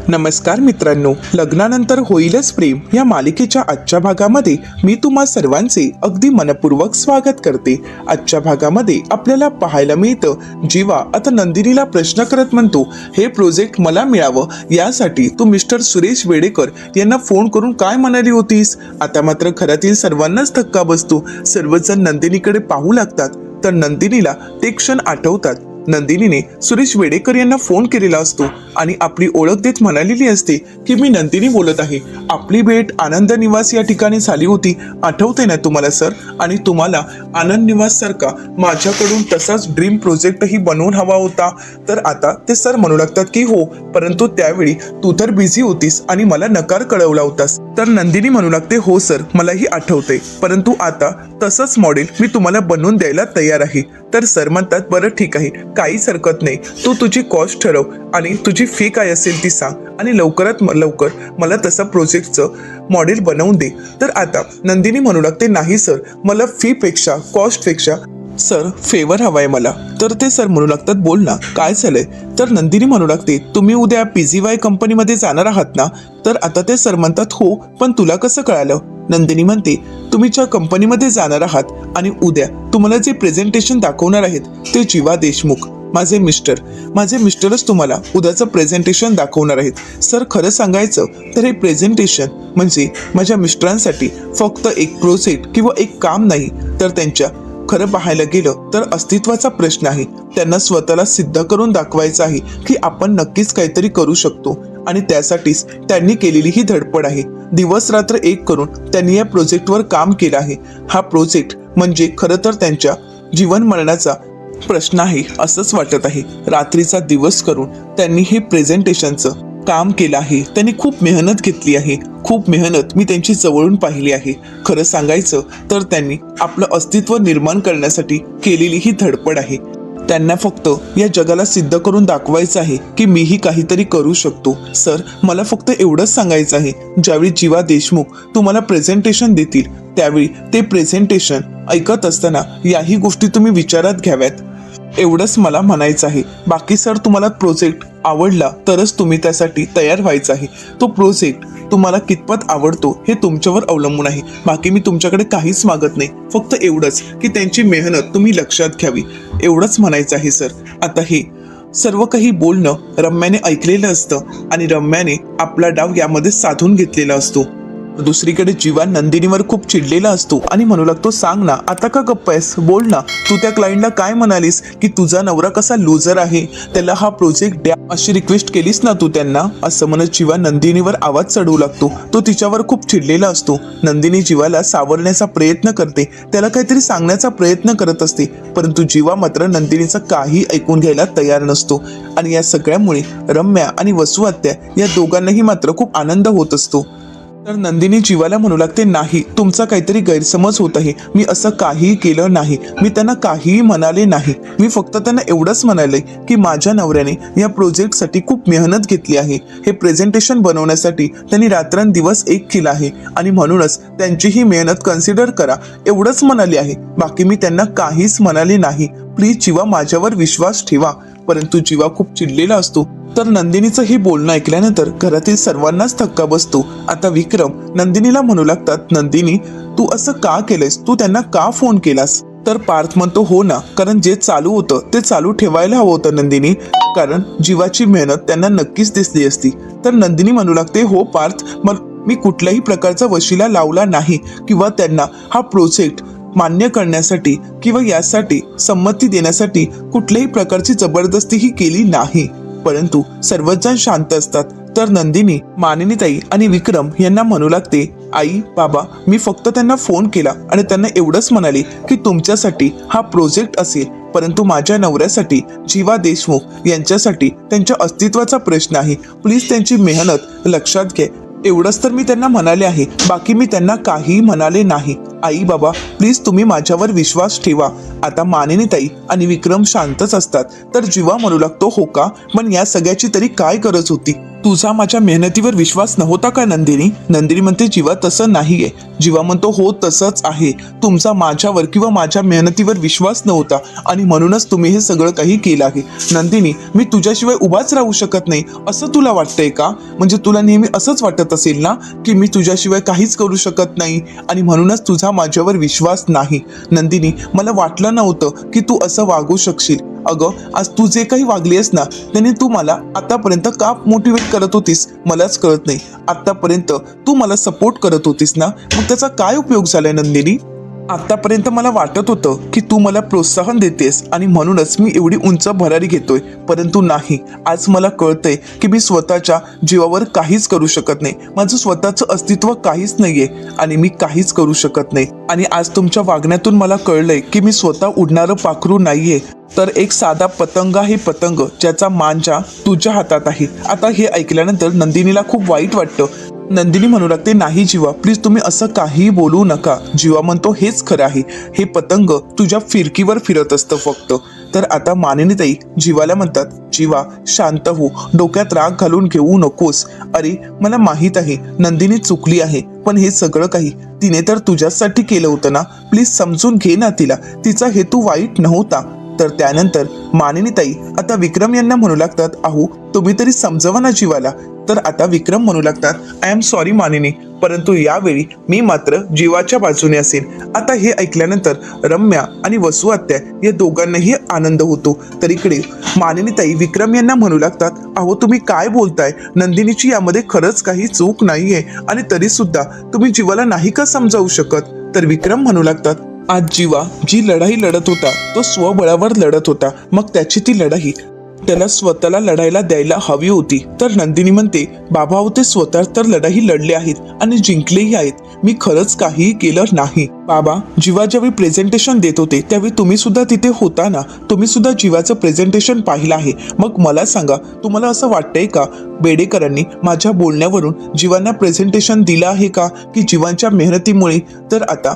नमस्कार मित्रांनो, लग्नानंतर होईलच प्रेम या मालिकेच्या आजच्या भागामध्ये मी तुम्हा सर्वांचे अगदी मनपूर्वक स्वागत करते। आजच्या भागामध्ये आपल्याला पाहायला मिळतं जीवा आता नंदिनीला प्रश्न करत म्हणतो, हे प्रोजेक्ट मला मिळावं यासाठी तू मिस्टर सुरेश वेडेकर यांना फोन करून काय म्हणाली होतीस। आता मात्र घरातील सर्वांनाच धक्का बसतो। सर्वजण नंदिनीकडे पाहू लागतात तर नंदिनीला ते क्षण आठवतात। नंदिनीने सुरेश वेडेकर यांना फोन केलेला असतो आणि आपली ओळख देत म्हणालेली असते की मी नंदिनी बोलत आहे। आपली भेट आनंद निवास या ठिकाणी झाली होती, आठवते ना तुम्हाला सर? आणि तुम्हाला आनंद निवास सारखा माझ्याकडून तसाच ड्रीम प्रोजेक्टही बनवून हवा होता। तर आता ते सर म्हणू लागतात की हो, परंतु त्यावेळी तू तर बिझी होतीस आणि मला नकार कळवला होतास। तर नंदिनी म्हणू लागते, हो सर मलाही आठवते, परंतु आता तसंच मॉडेल मी तुम्हाला बनवून द्यायला तयार आहे। तर सर म्हणतात, बरं ठीक आहे, काहीच हरकत नाही, तू तुझी कॉस्ट ठरव आणि तुझी फी काय असेल ती सांग आणि लवकरात लवकर मला तसं प्रोजेक्टचं मॉडेल बनवून दे। तर आता नंदिनी म्हणू लागते, नाही सर, मला फी पेक्षा कॉस्ट पेक्षा सर फेवर हवाय मला। तर ते सर म्हणू लागतात, बोल ना काय झालंय? तर नंदिनी म्हणू लागते, तुम्ही उद्या PGY कंपनीमध्ये जाणार आहात ना? तर आता ते सर म्हणतात, हो, पण तुला कसं कळालं? नंदिनी म्हणते, तुम्ही ज्या कंपनीमध्ये जाणार आहात आणि उद्या तुम्हाला जे प्रेझेंटेशन दाखवणार आहेत ते जीवा देशमुख माझे मिस्टरच तुम्हाला उद्याचं प्रेझेंटेशन दाखवणार आहेत। सर खरं सांगायचं तर हे प्रेझेंटेशन म्हणजे माझ्या मिस्टरांसाठी फक्त एक प्रोजेक्ट किंवा एक काम नाही, तर त्यांच्या खरं पाहायला गेलं तर अस्तित्वाचा प्रश्न आहे। त्यांना स्वतःला सिद्ध करून दाखवायचं आहे की आपण नक्कीच काहीतरी करू शकतो आणि त्यासाठीच त्यांनी केलेली ही धडपड आहे। दिवस रात्र एक करून त्यांनी या प्रोजेक्टवर काम केलं आहे। हा प्रोजेक्ट म्हणजे खरं तर त्यांच्या जीवन मरणाचा प्रश्न आहे असंच वाटत आहे। रात्रीचा दिवस करून त्यांनी हे प्रेझेंटेशनचं काम केलं आहे। त्यांनी खूप मेहनत घेतली आहे, खूप मेहनत मी त्यांची जवळून पाहिली आहे। खरं सांगायचं तर त्यांनी आपलं अस्तित्व निर्माण करण्यासाठी केलेली ही धडपड आहे। त्यांना फक्त या जगाला सिद्ध करून दाखवायचं आहे की मीही काहीतरी करू शकतो। सर मला फक्त एवढंच सांगायचं आहे, ज्यावेळी जीवा देशमुख तुम्हाला प्रेझेंटेशन देतील त्यावेळी ते प्रेझेंटेशन ऐकत असताना याही गोष्टी तुम्ही विचारात घ्याव्यात, एवढंच मला म्हणायचं आहे। बाकी सर तुम्हाला प्रोजेक्ट आवडला तरच तुम्ही त्यासाठी तयार व्हायचं आहे। तो प्रोजेक्ट तुम्हाला कितपत आवडतो हे तुमच्यावर अवलंबून आहे। बाकी मी तुमच्याकडे काहीच मागत नाही, फक्त एवढंच की त्यांची मेहनत तुम्ही लक्षात घ्यावी, एवढंच म्हणायचं आहे सर। आता हे सर्व काही बोलणं रम्याने ऐकलेलं असतं आणि रम्याने आपला डाव यामध्ये साधून घेतलेला असतो। दुसरीकडे जीवा नंदिनीवर खूप चिडलेला असतो आणि म्हणू लागतो, सांग ना आता का गप्प आहेस, बोल ना, तू त्या क्लायंटला काय म्हणालीस की तुझा नवरा कसा लूजर आहे, त्याला हा प्रोजेक्ट द्या अशी रिक्वेस्ट केलीस ना तू त्यांना? असं म्हणत जीवा नंदिनीवर आवाज चढवू लागतो। तो तिच्यावर खूप चिडलेला असतो। नंदिनी जीवाला सावरण्याचा प्रयत्न करते, त्याला काहीतरी सांगण्याचा प्रयत्न करत असते, परंतु जीवा मात्र नंदिनीचं काही ऐकून घ्यायला तयार नसतो आणि या सगळ्यामुळे रम्या आणि वसू आत्या या दोघांनाही मात्र खूप आनंद होत असतो। तर नंदिनी जीवाला म्हणू लागते, नाही, तुमचा काहीतरी गैरसमज होत आहे, मी असं काहीही केलं नाही, मी त्यांना काहीही म्हणाले नाही, मी फक्त त्यांना एवढंच म्हणाले की माझ्या नवऱ्याने या प्रोजेक्टसाठी खूप मेहनत घेतली आहे, हे प्रेझेंटेशन बनवण्यासाठी त्यांनी रात्रंदिवस एक केला आहे आणि म्हणूनच त्यांची ही मेहनत कन्सिडर करा, एवढंच म्हणाले आहे, बाकी मी त्यांना काहीच म्हणाले नाही, प्लीज जीवा माझ्यावर विश्वास ठेवा। परंतु जीवा खूप चिडलेला असतो। तर नंदिनीचं हे बोलणं ऐकल्यानंतर घरातील सर्वांनाच धक्का बसतो। आता विक्रम नंदिनीला म्हणू लागतात, नंदिनी तू असं का केलंस, तू त्यांना का फोन केलास? तर पार्थ म्हणतो, हो ना, कारण जे चालू होतं ते चालू ठेवायला हवं होतं नंदिनी, कारण जीवाची मेहनत त्यांना नक्कीच दिसली असती। तर नंदिनी म्हणू लागते, हो पार्थ, मी कुठल्याही प्रकारचा वशिला लावला नाही किंवा त्यांना हा प्रोजेक्ट मान्य करण्यासाठी किंवा यासाठी संमती देण्यासाठी कुठल्याही प्रकारची जबरदस्तीही केली नाही, परंतु सर्वच जण शांत असतात। तर नंदिनी मानिनीताई आणि विक्रम यांना म्हणू लागते, आई बाबा, मी फक्त त्यांना फोन केला आणि त्यांना एवढंच म्हणाले की तुमच्यासाठी हा प्रोजेक्ट असेल, परंतु माझ्या नवऱ्यासाठी जीवा देशमुख यांच्यासाठी त्यांच्या अस्तित्वाचा प्रश्न आहे, प्लीज त्यांची मेहनत लक्षात घे, एवढंच तर मी त्यांना म्हणाले आहे, बाकी मी त्यांना काही म्हणाले नाही। आई बाबा प्लीज तुम्ही माझ्यावर विश्वास ठेवा। आता मानिनीताई आणि विक्रम शांतच असतात। तर जीवा म्हणू लागतो, हो का, पण या सगळ्याची तरी काय गरज होती? तुझा माझ्या मेहनतीवर विश्वास नव्हता का नंदिनी? नंदिनी म्हणते जीवा तसं नाहीये. जीवा म्हणतो हो तसंच आहे. तुमचा माझ्यावर किंवा माझ्या मेहनतीवर विश्वास नव्हता आणि म्हणूनच तुम्ही हे सगळं काही केलं आहे. नंदिनी, मी तुझ्याशिवाय उभाच राहू शकत नाही असं तुला वाटतंय का? म्हणजे तुला नेहमी असंच वाटत असेल ना की मी तुझ्याशिवाय काहीच करू शकत नाही आणि म्हणूनच तुझा माझ्यावर विश्वास नाही. नंदिनी, मला वाटलं नव्हतं की तू असं वागू शकशील. अगं, आज तू जे काही वागलीस ना त्याने तू मला आतापर्यंत का मोटिवेट करत होतीस मलाच कळत नाही. आतापर्यंत तू मला सपोर्ट करत होतीस ना, मग त्याचा काय उपयोग झालाय नंदिनी? आतापर्यंत मला वाटत होतं की तू मला प्रोत्साहन देतेस आणि म्हणूनच मी एवढी उंच भरारी घेतोय, परंतु नाही. आज मला कळतंय की मी स्वतःच्या जीवावर काहीच करू शकत नाही. माझं स्वतःचं अस्तित्व काहीच नाहीये आणि मी काहीच करू शकत नाही. आणि आज तुमच्या वागण्यातून मला कळलंय की मी स्वतः उडणारं पाखरू नाहीये, तर एक साधा पतंग आहे. पतंग ज्याचा मांजा तुझ्या हातात आहे. आता हे ऐकल्यानंतर नंदिनीला खूप वाईट वाटतं. नंदिनी म्हणू लागते, नाही जीवा, प्लीज तुम्ही असं काही बोलू नका. जीवा म्हणतो, हेच खरं आहे. हे पतंग तुझ्या फिरकीवर फिरत असतं फक्त. तर आता मानिनीताई जीवाला म्हणतात, जीवा शांत हो, डोक्यात राग घालून घेऊ नकोस. अरे मला माहित आहे नंदिनी चुकली आहे, पण हे सगळं काही तिने तर तुझ्यासाठी केलं होतं ना. प्लीज समजून घे ना तिला. तिचा हेतू वाईट नव्हता. तर त्यानंतर मानिनीताई आता विक्रम यांना म्हणू लागतात, अहो तुम्ही तरी समजवा ना जीवाला. तर आता विक्रम म्हणू लागतात, आय एम सॉरी मानिनी, परंतु यावेळी मी मात्र जीवाच्या बाजूने असेल. आता हे ऐकल्यानंतर रम्या आणि वसु आत्या या दोघांनाही आनंद होतो. तर इकडे मानिनीताई विक्रम यांना म्हणू लागतात, अहो तुम्ही काय बोलताय? नंदिनीची यामध्ये खरंच काही चूक नाहीये आणि तरी सुद्धा तुम्ही जीवाला नाही का समजावू शकत? तर विक्रम म्हणू लागतात, आज जीवा जी लढाई लढत होता तो स्वबळावर लढत होता. मग त्याची ती लढाई त्याला स्वतःला लढायला द्यायला हवी होती. तर नंदिनी म्हणते, बाबा ते स्वतः तर लढाई लढले आहेत आणि जिंकलेही आहेत. मी खरंच काहीही केलं नाही. बाबा जीवा ज्यावेळी प्रेझेंटेशन देत होते त्यावेळी तुम्ही सुद्धा तिथे होता ना. तुम्ही सुद्धा जीवाचं प्रेझेंटेशन पाहिलं आहे. मग मला सांगा, तुम्हाला असं वाटतंय का बेडेकरांनी माझ्या बोलण्यावरून जीवांना प्रेझेंटेशन दिलं आहे का की जीवांच्या मेहनतीमुळे? तर आता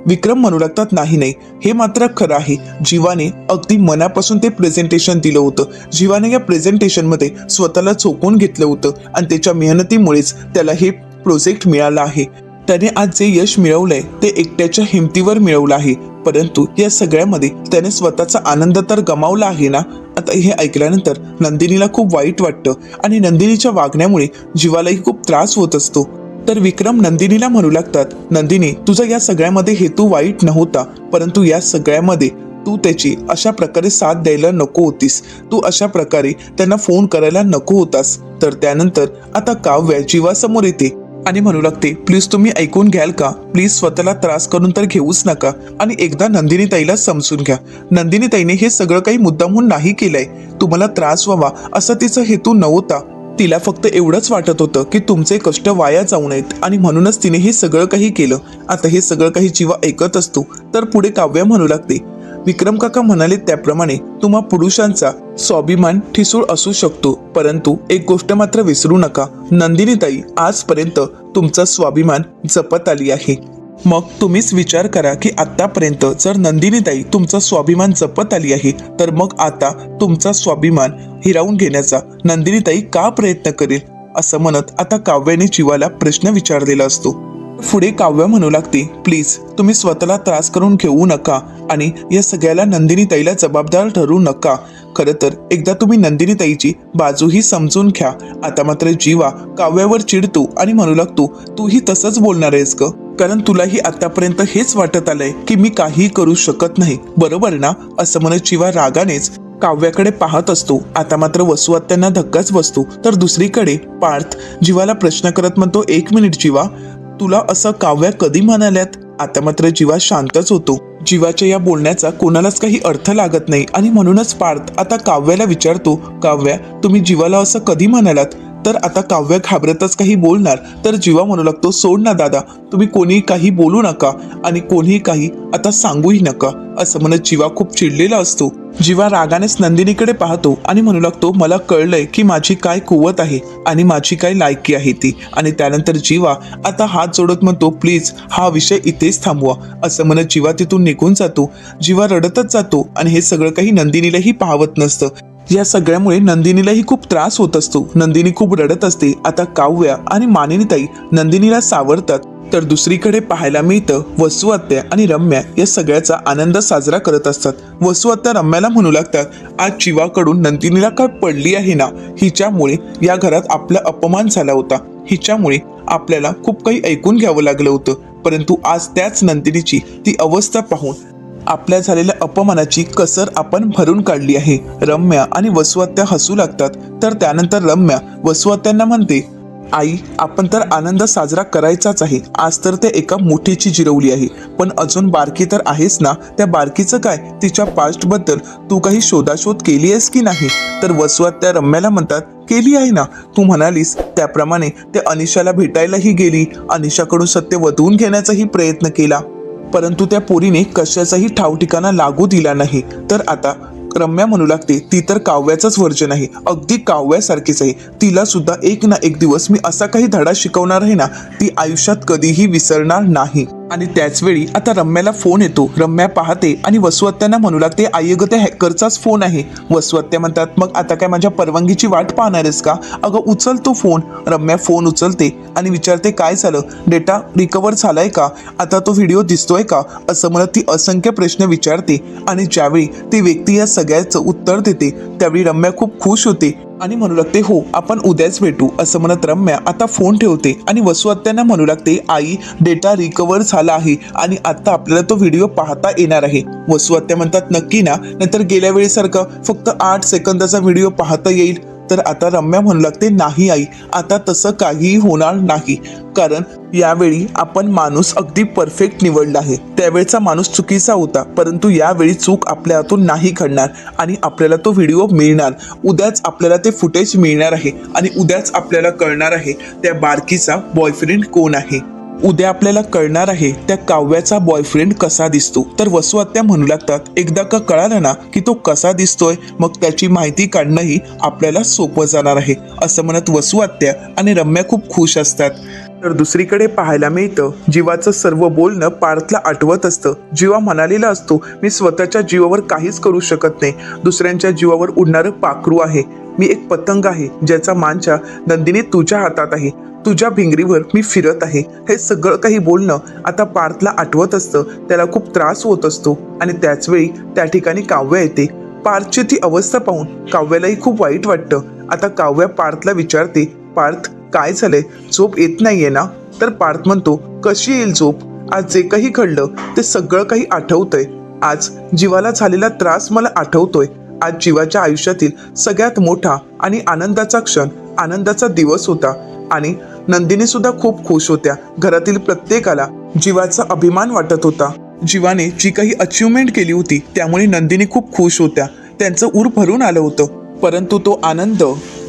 विक्रम म्हणू लागतात, नाही, हे मात्र खरं आहे. जीवाने अगदी मनापासून ते प्रेझेंटेशन दिलं होतं. जीवाने या प्रेझेंटेशनमध्ये स्वतःला झोकून घेतलं होतं आणि त्याच्या मेहनतीमुळेच त्याला हे प्रोजेक्ट मिळालं आहे. त्याने आज जे यश मिळवलंय ते एकट्याच्या हिमतीवर मिळवलं आहे. परंतु या सगळ्यामध्ये त्याने स्वतःचा आनंद तर गमावला आहे ना. आता हे ऐकल्यानंतर नंदिनीला खूप वाईट वाटतं आणि नंदिनीच्या वागण्यामुळे जीवालाही खूप त्रास होत असतो. तर विक्रम नंदिनीला म्हणू लागतात, नंदिनी तुझा या सगळ्यामध्ये हेतू वाईट नव्हता, परंतु या सगळ्यामध्ये तू त्याची अशा प्रकारे साथ द्यायला नको होतीस. तू अशा प्रकारे त्यांना फोन करायला नको होतास. तर त्यानंतर आता काव्या जीवासमोर येते आणि म्हणू लागते, प्लीज तुम्ही ऐकून घ्याल का? प्लीज स्वतःला त्रास करून तर घेऊच नका आणि एकदा नंदिनी ताईला समजून घ्या. नंदिनी ताईने हे सगळं काही मुद्दामहून नाही केलंय. तुम्हाला त्रास व्हावा असा तिचा हेतू नव्हता. तिला फक्त एवढंच वाटत होतं की तुमचे कष्ट वाया जाऊ नयेत आणि म्हणूनच तिने हे सगळं काही केलं. आता हे सगळं काही जीवा ऐकत असतो. तर पुढे काव्या म्हणू लागते, विक्रम काका म्हणाले त्याप्रमाणे तुम्हा पुरुषांचा स्वाभिमान ठिसूळ असू शकतो, परंतु एक गोष्ट मात्र विसरू नका, नंदिनीताई आजपर्यंत तुमचा स्वाभिमान जपत आली आहे. मग तुम्हीच विचार करा की आतापर्यंत जर नंदिनीताई तुमचा स्वाभिमान जपत आली आहे, तर मग आता तुमचा स्वाभिमान हिरावून घेण्याचा नंदिनीताई का प्रयत्न करेल? असं म्हणत आता काव्याने जीवाला प्रश्न विचारलेला असतो. पुढे काव्या म्हणू लागते, प्लीज तुम्ही स्वतःला त्रास करून घेऊ नका आणि या सगळ्याला नंदिनीताईला जबाबदार ठरू नका. खरं तर एकदा तुम्ही नंदिनीताईची बाजूही समजून घ्या. आता मात्र जीवा काव्यावर चिडतो आणि म्हणू लागतो, तूही तसंच बोलणार आहेस ग? कारण तुलाही आतापर्यंत हेच वाटत आलंय की मी काही करू शकत नाही, बरोबर ना? असं म्हणत जीवा रागानेच काव्याकडे पाहत असतो. आता मात्र वसु आत्यांना धक्काच बसतो. तर दुसरीकडे पार्थ जीवाला प्रश्न करत म्हणतो, एक मिनिट जीवा, तुला असं काव्या कधी म्हणाल्यात? आता मात्र जीवा शांतच होतो. जीवाच्या या बोलण्याचा कोणालाच काही अर्थ लागत नाही आणि म्हणूनच पार्थ आता काव्याला विचारतो, काव्या तुम्ही जीवाला असं कधी म्हणालात? तर आता काव्य घाबरतच काही बोलणार. तर जीवा म्हणू लागतो, सोड ना दादा, तुम्ही कोणी काही बोलू नका आणि कोणी काही आता सांगूही नका. असं म्हणत जीवा खूप चिडलेला असतो. जीवा रागानेच नंदिनीकडे पाहतो आणि म्हणू लागतो, मला कळलंय की माझी काय कुवत आहे आणि माझी काय लायकी आहे ती. आणि त्यानंतर जीवा आता हात जोडत म्हणतो, प्लीज हा विषय इथेच थांबवा. असं म्हणत जीवा तिथून निघून जातो. जीवा रडतच जातो आणि हे सगळं काही नंदिनीलाही पाहवत नसतं. या सगळ्यामुळे नंदिनीलाही खूप त्रास होत असतो. नंदिनी खूप रडत असते. आता काव्या आणि मानिनीताई नंदिनीला सावरतात. तर दुसरीकडे पाहायला मिळतं वसू आत्या आणि रम्या या सगळ्याचा आनंद साजरा करत असतात. वसू आत्या रम्याला म्हणू लागतात, आज जीवाकडून नंदिनीला काय पडली आहे ना, हिच्यामुळे या घरात आपला अपमान झाला होता. हिच्यामुळे आपल्याला खूप काही ऐकून घ्यावं लागलं होतं. परंतु आज त्याच नंदिनीची ती अवस्था पाहून आपल्या झालेल्या अपमानाची कसर आपण भरून काढली आहे. रम्या आणि वसू आत्या हसू लागतात. तर त्यानंतर रम्या वसू आत्यांना म्हणते, आई, आपण तर आनंद साजरा करायचाच आहे. आज तर ते एका मोठीची जिरवली आहे, पण अजून बारकी तर आहेस ना. त्या बारकीचं काय? तिच्या पास्ट बद्दल तू काही शोधाशोध केली आहेस की नाही? तर वसू आत्या रम्याला म्हणतात, केली आहे ना. तू म्हणालीस त्याप्रमाणे ते अनिशाला भेटायलाही गेली, अनिशाकडून सत्य वधवून घेण्याचाही प्रयत्न केला, परंतु त्या पोरीने कशाचाही ठाव ठिकाणा लागू दिला नाही. तर आता रम्या म्हणू लागते, ती तर काव्याचंच व्हर्जन आहे, अगदी काव्यासारखीच आहे. तिला सुद्धा एक ना एक दिवस मी असा काही धडा शिकवणार आहे ना, ती आयुष्यात कधीही विसरणार नाही. आणि त्याच वेळी आता रम्याला फोन येतो. रम्या पाहते आणि वसू आत्यांना म्हणू लागते, आई अगं त्या हॅकरचाच फोन आहे. वसू आत्या म्हणतात, मग आता काय माझ्या परवानगीची वाट पाहणार आहेस का? अगं उचल तो फोन. रम्या फोन उचलते आणि विचारते, काय झालं? डेटा रिकवर झालाय का? आता तो व्हिडिओ दिसतोय का? असं म्हणत ती असंख्य प्रश्न विचारते. आणि ज्यावेळी ती व्यक्ती या सगळ्याचं उत्तर देते त्यावेळी रम्या खूप खुश होते आणि म्हणू लागते, हो आपण उद्याच भेटू. असं म्हणत रम्या आता फोन ठेवते आणि वसू आत्यांना म्हणू लागते, आई डेटा रिकवर झाला आहे आणि आता आपल्याला तो व्हिडिओ पाहता येणार आहे. वसू आत्या म्हणतात, नक्की ना? नाहीतर गेल्या वेळेसारखं फक्त 8 सेकंदाचा व्हिडिओ पाहता येईल? तर आता रम्या म्हणू लागते, नाही आई, आता तसं काहीही होणार नाही. कारण यावेळी आपण माणूस अगदी परफेक्ट निवडला आहे. त्यावेळचा माणूस चुकीचा होता, परंतु यावेळी चूक आपल्या हातून नाही घडणार आणि आपल्याला तो व्हिडिओ मिळणार. उद्याच आपल्याला ते फुटेज मिळणार आहे आणि उद्याच आपल्याला कळणार आहे त्या बारकीचा बॉयफ्रेंड कोण आहे. उद्या आपल्याला कळणार आहे त्या काव्याचा बॉयफ्रेंड कसा दिसतो. तर वसू आत्या म्हणू लागतात, एकदा का कळालं ना की तो कसा दिसतोय, मग त्याची माहिती काढणंही आपल्याला सोपं जाणार आहे. असं म्हणत वसू आत्या आणि रम्या खूप खुश असतात. तर दुसरीकडे पाहायला मिळतं जीवाचं सर्व बोलणं पार्थला आठवत असतं. जीवा म्हणालेला असतो, मी स्वतःच्या जीवावर काहीच करू शकत नाही. दुसऱ्यांच्या जीवावर उडणारं पाखरू आहे. मी एक पतंग आहे ज्याचा मांजा नंदिनी तुझ्या हातात आहे. तुझ्या भिंगरीवर मी फिरत आहे. हे सगळं काही बोलणं आता पार्थला आठवत असतं. त्याला खूप त्रास होत असतो आणि त्याचवेळी त्या ठिकाणी काव्या येते. पार्थची ती अवस्था पाहून काव्यालाही खूप वाईट वाटतं. आता काव्या पार्थला विचारते, पार्थ काय झालंय? झोप येत नाहीये ना? तर पार्थ म्हणतो, कशी येईल झोप? आज जे काही घडलं ते सगळं काही आठवतंय. आज जीवाला झालेला त्रास मला आठवतोय. आज जीवाच्या आयुष्यातील सगळ्यात मोठा आणि आनंदाचा क्षण, आनंदाचा दिवस होता आणि नंदिनी सुद्धा खूप खुश होत्या. घरातील प्रत्येकाला जीवाचा अभिमान वाटत होता. जीवाने जी काही अचिव्हमेंट केली होती त्यामुळे नंदिनी खूप खुश होत्या. त्यांचं ऊर भरून आलं होतं. परंतु तो आनंद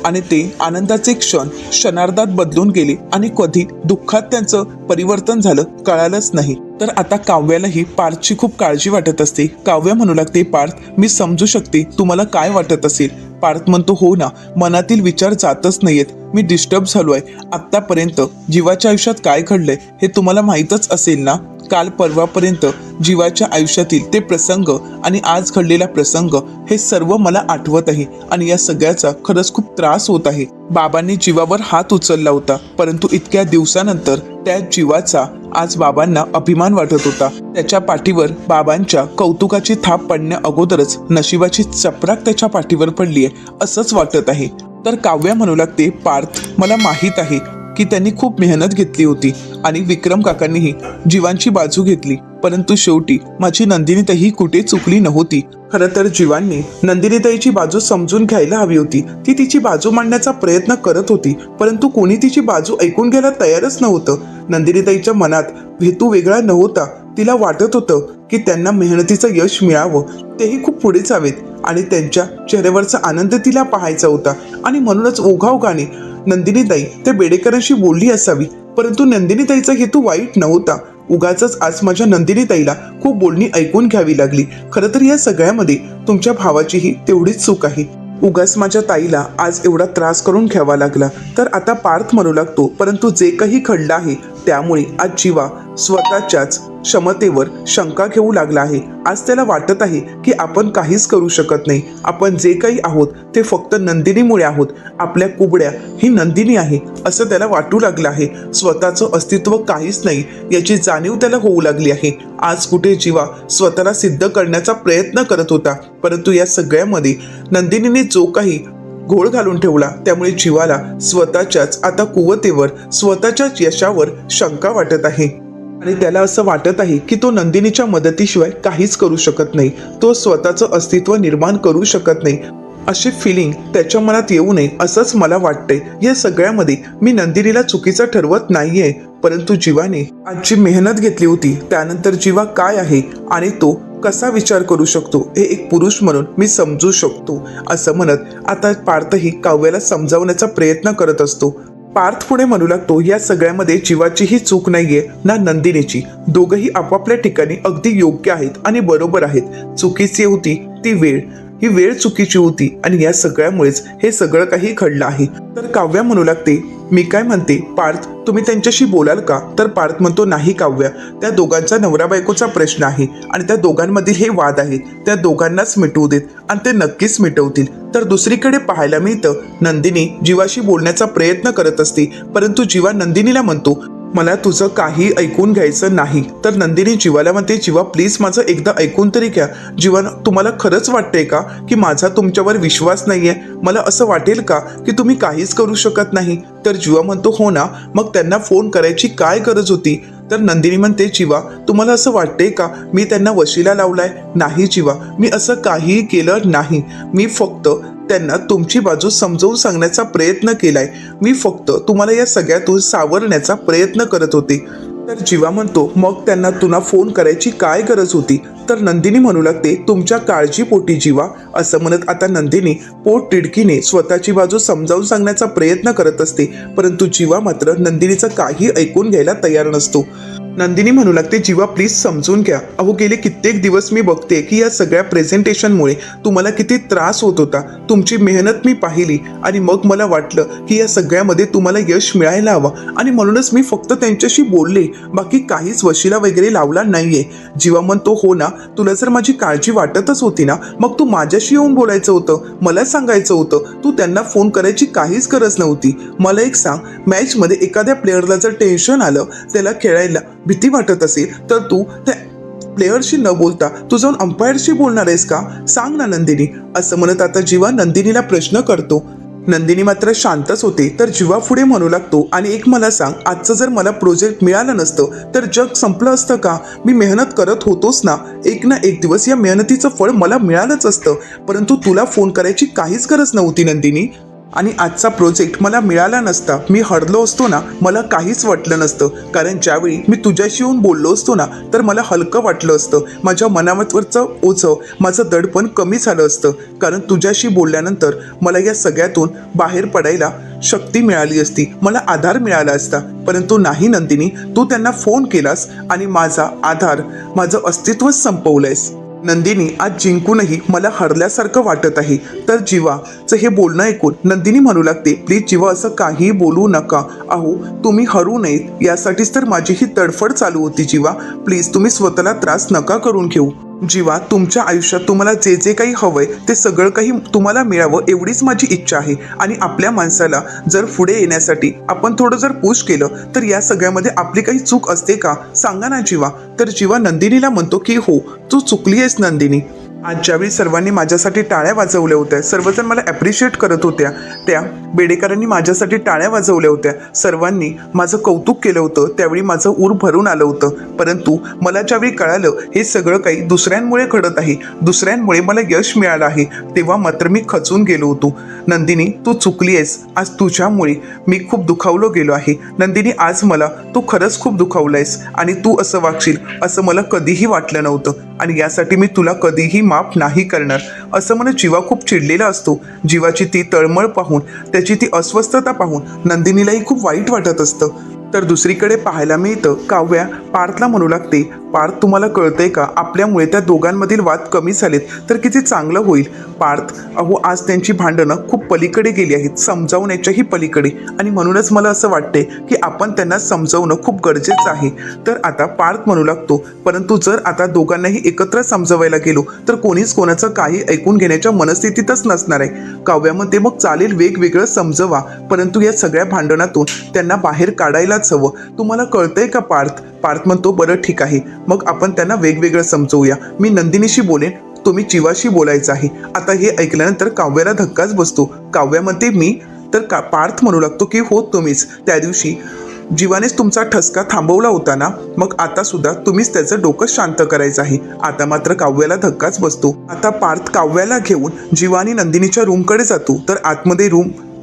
आणि ते आनंदाचे क्षण क्षणार्धात बदलून गेले आणि कधी दुःखात त्यांचं परिवर्तन झालं कळालंच नाही. तर आता काव्यालाही पार्थची खूप काळजी वाटत असते. काव्या म्हणू लागते, पार्थ मी समजू शकते तुम्हाला काय वाटत असेल. पार्थ म्हणतो, हो ना, मनातील विचार जातच नाहीयेत. मी डिस्टर्ब झालोय. आत्तापर्यंत जीवाच्या आयुष्यात काय घडलंय हे तुम्हाला माहीतच असेल ना. काल परवापर्यंत जीवाच्या आयुष्यातील ते प्रसंग आणि आज घडलेला प्रसंग हे सर्व मला आठवत आहे आणि या सगळ्याचा खरंच खूप त्रास होत आहे. बाबांनी जीवावर हात उचलला होता, परंतु इतक्या दिवसानंतर त्या जीवाचा आज बाबांना अभिमान वाटत होता. त्याच्या पाठीवर बाबांच्या कौतुकाची थाप पडण्या अगोदरच नशिबाची चपराक त्याच्या पाठीवर पडली आहे असंच वाटत आहे. तर काव्या म्हणू लागते, पार्थ मला माहीत आहे की त्यांनी खूप मेहनत घेतली होती आणि विक्रम काकांनीही जीवांची बाजू घेतली, परंतु शेवटी माझी नंदिनीताई कुठे चुकली नव्हती. खरं तर जीवांनी नंदिनीताईची बाजू समजून घ्यायला हवी होती. ती तिची बाजू मांडण्याचा प्रयत्न करत होती, परंतु कोणी तिची बाजू ऐकून घ्यायला तयारच नव्हतं. नंदिनीताईच्या मनात हेतू वेगळा नव्हता. तिला वाटत होतं की त्यांना मेहनतीचं यश मिळावं, तेही खूप पुढे जावेत आणि त्यांच्या चेहऱ्यावरचा आनंद तिला पाहायचा होता. आणि म्हणूनच ओघाओघाने नंदिनीताई त्या बेडेकरांशी बोलली असावी, परंतु नंदिनीताईचा हेतू वाईट नव्हता. उगाचच आज माझ्या नंदिनीताईला खूप बोलणी ऐकून घ्यावी लागली. खरं तर या सगळ्यामध्ये तुमच्या भावाचीही तेवढीच चूक आहे. उगाच माझ्या ताईला आज एवढा त्रास करून घ्यावा लागला. तर आता पार्थ म्हणू लागतो, परंतु जे काही घडलं आहे त्यामुळे आज जीवा स्वतःच्याच क्षमतेवर शंका घेऊ लागला आहे. आज त्याला वाटत आहे की आपण काहीच करू शकत नाही. आपण जे काही आहोत ते फक्त नंदिनीमुळे आहोत. आपल्या कुबड्या ही नंदिनी आहे असं त्याला वाटू लागलं आहे. स्वतःचं अस्तित्व काहीच नाही याची जाणीव त्याला होऊ लागली आहे. आज कुठे जीवा स्वतःला सिद्ध करण्याचा प्रयत्न करत होता, परंतु या सगळ्यामध्ये नंदिनीने जो काही घोळ घालून ठेवला त्यामुळे जीवाला स्वतःच्याच आता कुवतेवर, स्वतःच्याच यशावर शंका वाटत आहे. आणि त्याला असं वाटत आहे की तो नंदिनीच्या मदतीशिवाय काहीच करू शकत नाही. तो स्वतःचं अस्तित्व निर्माण करू शकत नाही. अशी फिलिंग त्याच्या मनात येऊ नये असंच मला वाटतंय. या सगळ्यामध्ये मी नंदिनीला चुकीचं ठरवत नाहीये, परंतु जीवाने आजची मेहनत घेतली होती त्यानंतर जीवा काय आहे आणि तो कसा विचार करू शकतो हे एक पुरुष म्हणून मी समजू शकतो असं म्हणत आता पार्थही काव्याला समजावण्याचा प्रयत्न करत असतो. पार्थ पुढे म्हणू लागतो, या सगळ्यामध्ये जीवाचीही चूक नाहीये ना नंदिनीची. दोघंही आपापल्या ठिकाणी अगदी योग्य आहेत आणि बरोबर आहेत. चुकीची होती ती वेळ, ही वेळ चुकीची होती आणि या सगळ्यामुळेच हे सगळं काही घडलं आहे. तर काव्या म्हणू लागते, मी काय म्हणते पार्थ, तुम्ही त्यांच्याशी बोलाल का? तर पार्थ म्हणतो, नाही काव्या, त्या दोघांचा नवरा बायकोचा प्रश्न आहे आणि त्या दोघांमधील हे वाद आहेत, त्या दोघांनाच मिटवू देत आणि ते नक्कीच मिटवतील. तर दुसरीकडे पाहायला मिळतं नंदिनी जीवाशी बोलण्याचा प्रयत्न करत असते, परंतु जीवा नंदिनीला म्हणतो, मला तुझं काही ऐकून घ्यायचं नाही. तर नंदिनी जीवाला म्हणते, जीवा प्लीज माझं एकदा ऐकून तरी घ्या. जीवा, तुम्हाला खरंच वाटतंय का की माझा तुमच्यावर विश्वास नाहीये? मला असं वाटेल का की तुम्ही काहीच करू शकत नाही? तर जीवा म्हणतो, हो ना, मग त्यांना फोन करायची काय गरज होती? तर नंदिनी म्हणते, जीवा तुम्हाला असं वाटतंय का मी त्यांना वशिला लावलाय? नाही जीवा, मी असं काहीही केलं नाही. मी फक्त त्यांना तुमची बाजू समजावून सांगण्याचा प्रयत्न केलाय. मी फक्त तुम्हाला या सगळ्यातून सावरण्याचा प्रयत्न करत होते. तर जीवा म्हणतो, मग त्यांना तुला फोन करायची काय गरज होती? तर नंदिनी म्हणू लागते, तुमच्या काळजीपोटी जीवा असं म्हणत आता नंदिनी पोट तिडकीने स्वतःची बाजू समजावून सांगण्याचा प्रयत्न करत असते, परंतु जीवा मात्र नंदिनीचं काही ऐकून घ्यायला तयार नसतो. नंदिनी म्हणू लागते, जीवा प्लीज समजून घ्या. अहो गेले कित्येक दिवस मी बघते की या सगळ्या प्रेझेंटेशनमुळे तुम्हाला किती त्रास होत होता. तुमची मेहनत मी पाहिली आणि मग मला वाटलं की या सगळ्यामध्ये तुम्हाला यश मिळायला हवं आणि म्हणूनच मी फक्त त्यांच्याशी बोलले, बाकी काहीच वशिला वगैरे लावला नाहीये. जीवा म्हणतो, हो ना, तुला जर माझी काळजी वाटतच होती ना, मग तू माझ्याशी येऊन बोलायचं होतं, मला सांगायचं होतं. तू त्यांना फोन करायची काहीच गरज नव्हती. मला एक सांग, मॅचमध्ये एखाद्या प्लेअरला जर टेन्शन आलं, त्याला खेळायला भीती वाटत असेल, तर तू त्या प्लेयरशी न बोलता तू जाऊन अंपायरशी बोलणार आहेस का? सांग ना नंदिनी. असं म्हणत आता जीवा नंदिनीला प्रश्न करतो. नंदिनी मात्र शांतच होते. तर जीवा पुढे म्हणू लागतो, आणि एक मला सांग, आजचं जर मला प्रोजेक्ट मिळालं नसतं तर जग संपलं असतं का? मी मेहनत करत होतोच ना, एक ना एक दिवस या मेहनतीचं फळ मला मिळालंच असतं, परंतु तुला फोन करायची काहीच गरज नव्हती नंदिनी. आणि आजचा प्रोजेक्ट मला मिळाला नसता, मी हरलो असतो ना, मला काहीच वाटलं नसतं. कारण ज्यावेळी मी तुझ्याशी येऊन बोललो असतो ना, तर मला हलकं वाटलं असतं. माझ्या मनावरचं ओझं, माझं दडपण कमी झालं असतं. कारण तुझ्याशी बोलल्यानंतर मला या सगळ्यातून बाहेर पडायला शक्ती मिळाली असती, मला आधार मिळाला असता. परंतु नाही नंदिनी, तू त्यांना फोन केलास आणि माझा आधार, माझं अस्तित्वच संपवलंयस. नंदिनी, आज जिंकूनही मला हरल्यासारखं वाटत आहे. तर जीवाचं हे बोलणं ऐकून नंदिनी म्हणू लागते, प्लीज जीवा असं काही बोलू नका. अहो तुम्ही हरू नयेत यासाठीच तर माझी ही तडफड चालू होती. जीवा प्लीज तुम्ही स्वतःला त्रास नका करून घेऊ. जीवा, तुमच्या आयुष्यात तुम्हाला जे जे काही हवंय ते सगळं काही तुम्हाला मिळावं एवढीच माझी इच्छा आहे. आणि आपल्या माणसाला जर पुढे येण्यासाठी आपण थोडं जर पुश केलं तर या सगळ्यामध्ये आपली काही चूक असते का? सांगा ना जीवा. तर जीवा नंदिनीला म्हणतो की हो, तू चुकली आहेस नंदिनी. आज ज्यावेळी सर्वांनी माझ्यासाठी टाळ्या वाजवल्या होत्या, सर्वजण मला ॲप्रिशिएट करत होत्या, त्या बेडेकरांनी माझ्यासाठी टाळ्या वाजवल्या होत्या, सर्वांनी माझं कौतुक केलं होतं, त्यावेळी माझं ऊर भरून आलं होतं. परंतु मला ज्यावेळी कळालं हे सगळं काही दुसऱ्यांमुळे घडत आहे, दुसऱ्यांमुळे मला यश मिळालं आहे, तेव्हा मात्र मी खचून गेलो होतो. नंदिनी, तू चुकली आहेस. आज तुझ्यामुळे मी खूप दुखावलो गेलो आहे. नंदिनी, आज मला तू खरंच खूप दुखावलंयस आणि तू असं वागशील असं मला कधीही वाटलं नव्हतं आणि यासाठी मी तुला कधीही माफ नाही करणार. असं म्हणत जीवा खूप चिडलेला असतो. जीवाची ती तळमळ पाहून, त्याची ती अस्वस्थता पाहून नंदिनीलाही खूप वाईट वाटत असतं. तर दुसरीकडे पाहायला मिळतं, काव्या पार्थला म्हणू लागते, पार्थ, तुम्हाला कळतंय का, आपल्यामुळे त्या दोघांमधील वाद कमी झालेत तर किती चांगलं होईल. पार्थ, अहो आज त्यांची भांडणं खूप पलीकडे गेली आहेत, समजावण्याच्याही पलीकडे, आणि म्हणूनच मला असं वाटते की आपण त्यांना समजावणं खूप गरजेचं आहे. तर आता पार्थ म्हणू लागतो, परंतु जर आता दोघांनाही एकत्र समजवायला गेलो तर कोणीच कोणाचं काही ऐकून घेण्याच्या मनस्थितीतच नसणार आहे. काव्यामध्ये मग चालेल वेगवेगळं समजवा, परंतु या सगळ्या भांडणातून त्यांना बाहेर काढायलाच हवं. तुम्हाला कळतंय का पार्थ? पार्थ म्हणतो, बरं ठीक आहे, मग आपण त्यांना वेगवेगळं समजवूया. मी नंदिनीशी बोलेन, तुम्ही जीवाशी बोलायचं आहे. आता हे ऐकल्यानंतर काव्याला धक्काच बसतो. काव्या म्हणते, मी तर पार्थ म्हणू लागतो की हो तुम्हीच. त्या दिवशी जीवानेच तुमचा ठसका थांबवला होता ना, मग आता सुद्धा तुम्हीच त्याचं डोकं शांत करायचं आहे. आता मात्र काव्याला धक्काच बसतो. आता पार्थ काव्याला घेऊन जीवा आणि नंदिनीच्या रूमकडे जातो. तर आतमध्ये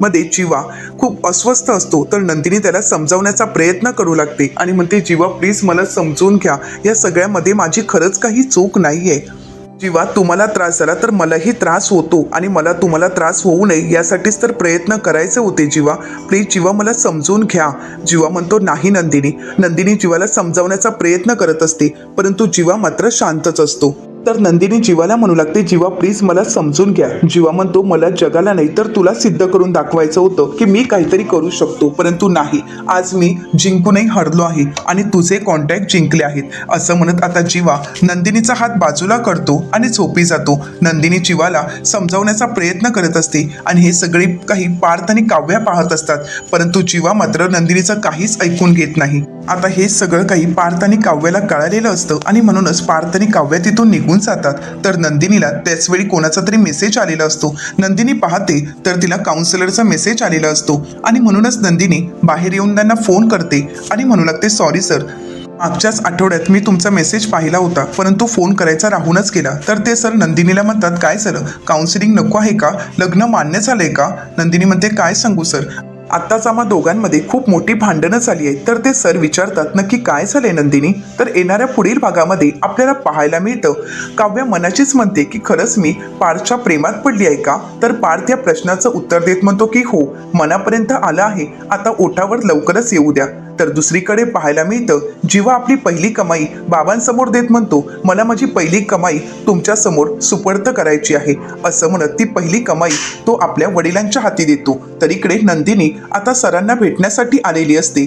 मध्ये जीवा खूप अस्वस्थ असतो. तर नंदिनी त्याला समजावण्याचा प्रयत्न करू लागते आणि म्हणते, जीवा प्लीज मला समजून घ्या, या सगळ्यामध्ये माझी खरंच काही चूक नाहीये. जीवा, तुम्हाला त्रास झाला तर मलाही त्रास होतो आणि मला तुम्हाला त्रास होऊ नये यासाठीच तर प्रयत्न करायचे होते. जीवा प्लीज, जीवा मला समजून घ्या. जीवा म्हणतो, नाही नंदिनी. नंदिनी जीवाला समजावण्याचा प्रयत्न करत असते, परंतु जीवा मात्र शांतच असतो. तर नंदिनी जीवाला म्हणू लागते, जीवा प्लीज मला समजून घ्या. जीवा म्हणतो, मला जगाला नाही तर तुला सिद्ध करून दाखवायचं होतं की मी काहीतरी करू शकतो, परंतु नाही, आज मी जिंकूनही हरलो आहे आणि तुझे कॉन्टॅक्ट जिंकले आहेत. असं म्हणत आता जीवा नंदिनीचा हात बाजूला करतो आणि झोपी जातो. नंदिनी जीवाला समजावण्याचा प्रयत्न करत असते आणि हे सगळे काही पार्थ आणि काव्या पाहत असतात, परंतु जीवा मात्र नंदिनीचं काहीच ऐकून घेत नाही. आता हे सगळं काही पार्थ आणि काव्याला कळालेलं असतं आणि म्हणूनच पार्थ आणि काव्या तिथून निघून जातात. तर नंदिनीला त्याचवेळी कोणाचा तरी मेसेज आलेला असतो. नंदिनी पाहते तर तिला काउन्सिलरचा मेसेज आलेला असतो आणि म्हणूनच नंदिनी बाहेर येऊन त्यांना फोन करते आणि म्हणू लागते, सॉरी सर, मागच्याच आठवड्यात मी तुमचा मेसेज पाहिला होता, परंतु फोन करायचा राहूनच गेला. तर ते सर नंदिनीला म्हणतात, काय झालं, काउन्सिलिंग नको आहे का, लग्न मान्य झालंय का? नंदिनी म्हणते, काय सांगू सर, आत्ताच आम्हा दोघांमध्ये खूप मोठी भांडणं झाली आहेत. तर ते सर विचारतात, नक्की काय झालंय नंदिनी? तर येणाऱ्या पुढील भागामध्ये आपल्याला पाहायला मिळतं, काव्या मनाचीच म्हणते की खरंच मी पार्थच्या प्रेमात पडली आहे का? तर पार्थ या प्रश्नाचं उत्तर देत म्हणतो की हो, मनापर्यंत आलं आहे, आता ओठावर लवकरच येऊ द्या. तर दुसरीकडे पाहायला मिळतं, जीवा आपली पहिली कमाई बाबांसमोर देत म्हणतो, मला माझी पहिली कमाई तुमच्या समोर सुपर्द करायची आहे. असं म्हणत ती पहिली कमाई तो आपल्या वडिलांच्या हाती देतो. तर इकडे नंदिनी आता सरांना भेटण्यासाठी आलेली असते.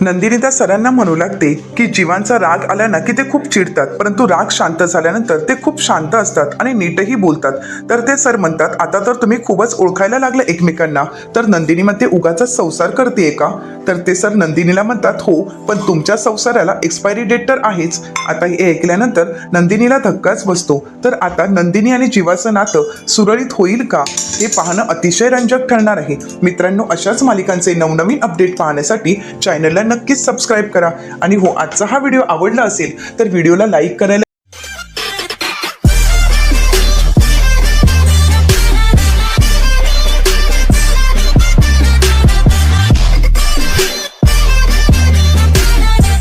नंदिनी त्या सरांना म्हणू लागते की जीवांचा राग आला ना की ते खूप चिडतात, परंतु राग शांत झाल्यानंतर ते खूप शांत असतात आणि नीटही बोलतात. तर ते सर म्हणतात, आता तर तुम्ही खूपच ओळखायला लागले एकमेकांना. तर नंदिनी म्हणते, उगाचाच संसार करतेय का? तर ते सर नंदिनीला म्हणतात, हो, पण तुमच्या संसाराला एक्सपायरी डेट तर आहेच. आता हे ऐकल्यानंतर नंदिनीला धक्काच बसतो. तर आता नंदिनी आणि जीवाचं नातं सुरळीत होईल का, हे पाहणं अतिशय रंजक ठरणार आहे. मित्रांनो, अशाच मालिकांचे नवनवीन अपडेट पाहण्यासाठी चॅनलला नक्कीच सबस्क्राईब करा. आणि हो, आजचा हा व्हिडिओ आवडला असेल तर व्हिडिओला लाईक करायला